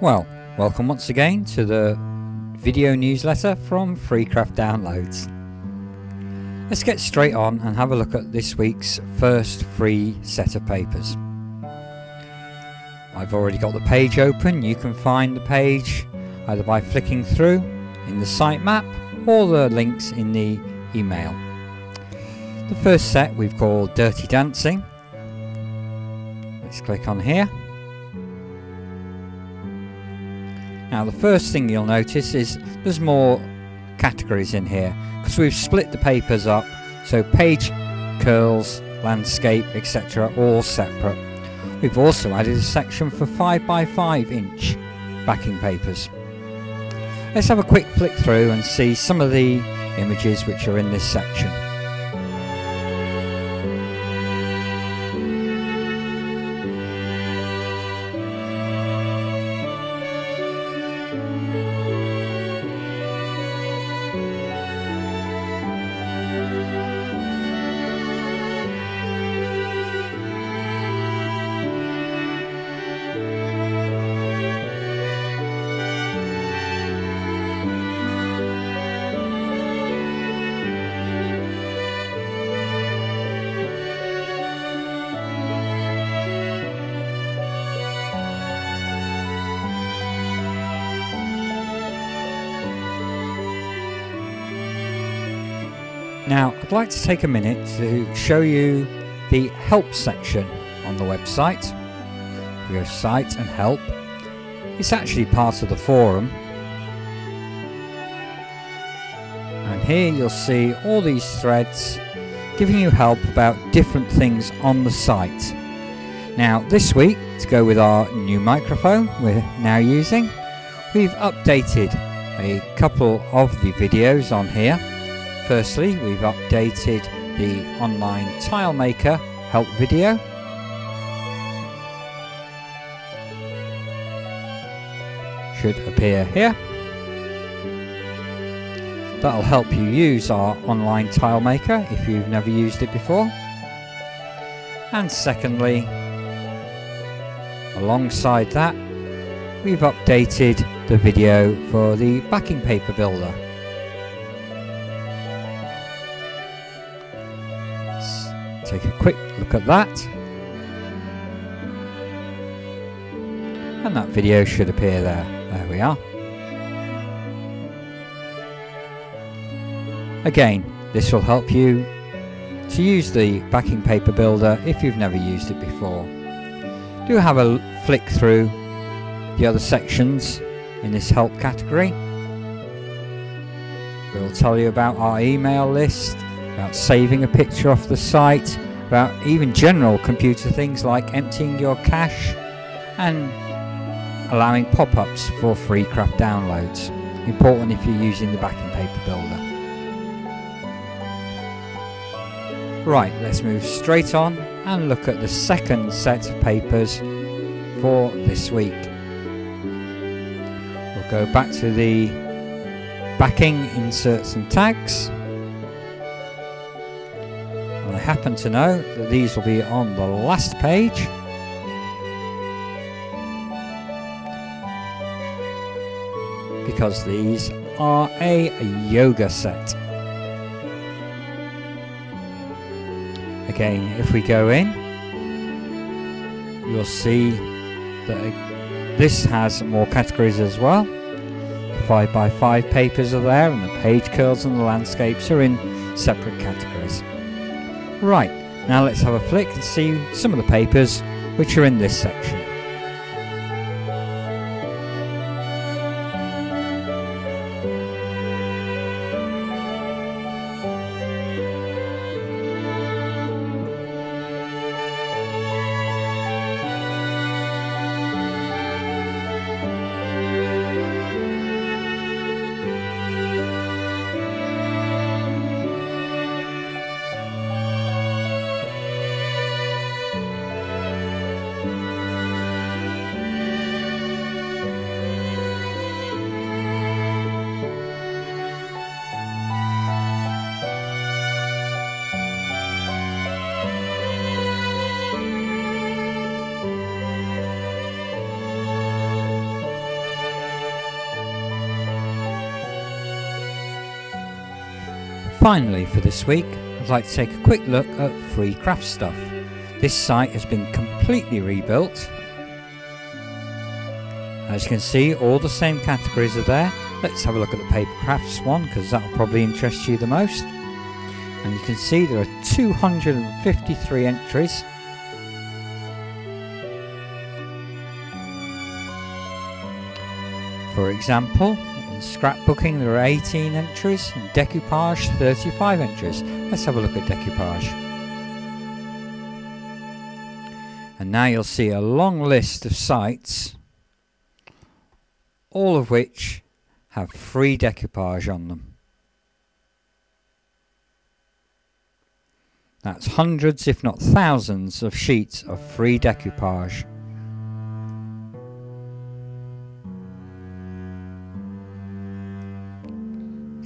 Well, welcome once again to the video newsletter from Freecraft Downloads. Let's get straight on and have a look at this week's first free set of papers. I've already got the page open. You can find the page either by flicking through in the sitemap or the links in the email. The first set we've called Dirty Dancing. Let's click on here. Now the first thing you'll notice is there's more categories in here because we've split the papers up, so page, curls, landscape, etc. all separate. We've also added a section for 5x5 inch backing papers. Let's have a quick flick through and see some of the images which are in this section. Now, I'd like to take a minute to show you the help section on the website. We go site and help. It's actually part of the forum. And here you'll see all these threads giving you help about different things on the site. Now, this week, to go with our new microphone we're now using, we've updated a couple of the videos on here. Firstly, we've updated the online tile maker help video. Should appear here. That'll help you use our online tile maker if you've never used it before. And secondly, alongside that, we've updated the video for the backing paper builder. Take a quick look at that, and that video should appear there. There we are. Again, this will help you to use the backing paper builder if you've never used it before. Do have a flick through the other sections in this help category. We'll tell you about our email list, about saving a picture off the site, about even general computer things like emptying your cache and allowing pop-ups for Freecraft downloads. Important if you're using the backing paper builder. Right, let's move straight on and look at the second set of papers for this week. We'll go back to the backing inserts and tags. I happen to know that these will be on the last page. Because these are a yoga set. Again, if we go in, you'll see that this has more categories as well. The 5x5 papers are there, and the page curls and the landscapes are in separate categories. Right, now let's have a flick and see some of the papers which are in this section. Finally, for this week, I'd like to take a quick look at Free Craft Stuff. This site has been completely rebuilt. As you can see, all the same categories are there. Let's have a look at the paper crafts one, because that will probably interest you the most. And you can see there are 253 entries. For example, in scrapbooking there are 18 entries, in decoupage 35 entries. Let's have a look at decoupage. And now you'll see a long list of sites, all of which have free decoupage on them. That's hundreds, if not thousands, of sheets of free decoupage.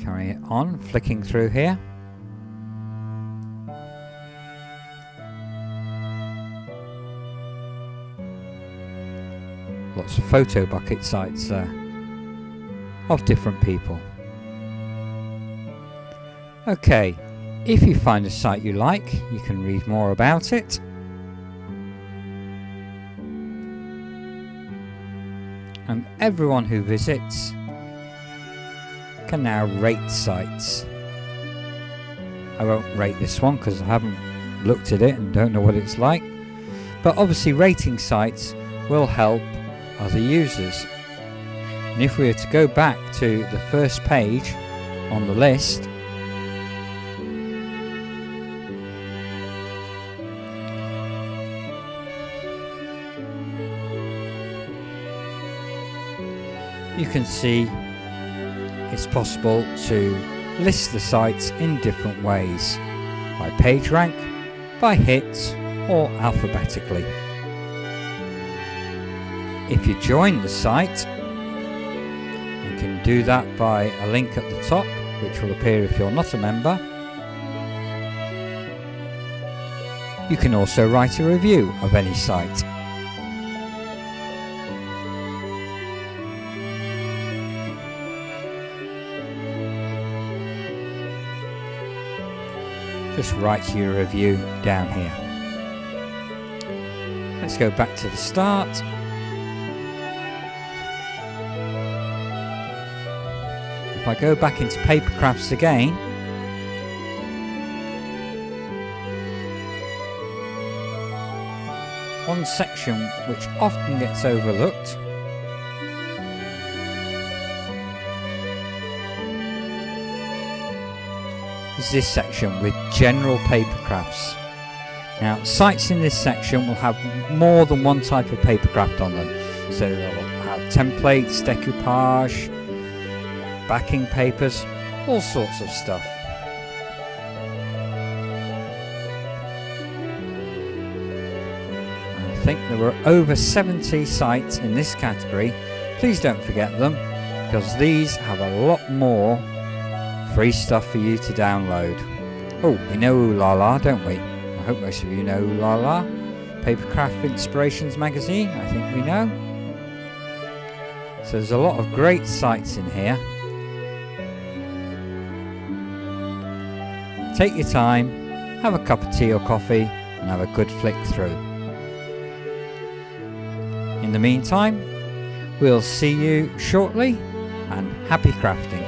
Carry it on, flicking through here. Lots of photo bucket sites there, of different people. Okay, if you find a site you like, you can read more about it. And everyone who visits can now rate sites. I won't rate this one because I haven't looked at it and don't know what it's like. But obviously rating sites will help other users. And if we were to go back to the first page on the list, you can see it's possible to list the sites in different ways, by page rank, by hits, or alphabetically. If you join the site, you can do that by a link at the top, which will appear if you're not a member. You can also write a review of any site. Just write your review down here. Let's go back to the start. If I go back into paper crafts again, one section which often gets overlooked is this section with general paper crafts. Now, sites in this section will have more than one type of paper craft on them. So they'll have templates, decoupage, backing papers, all sorts of stuff. I think there were over 70 sites in this category. Please don't forget them, because these have a lot more free stuff for you to download. Oh, we know Ooh La La, don't we? I hope most of you know Ooh La La. Papercraft Inspirations magazine, I think we know. So there's a lot of great sites in here. Take your time, have a cup of tea or coffee, and have a good flick through. In the meantime, we'll see you shortly, and happy crafting.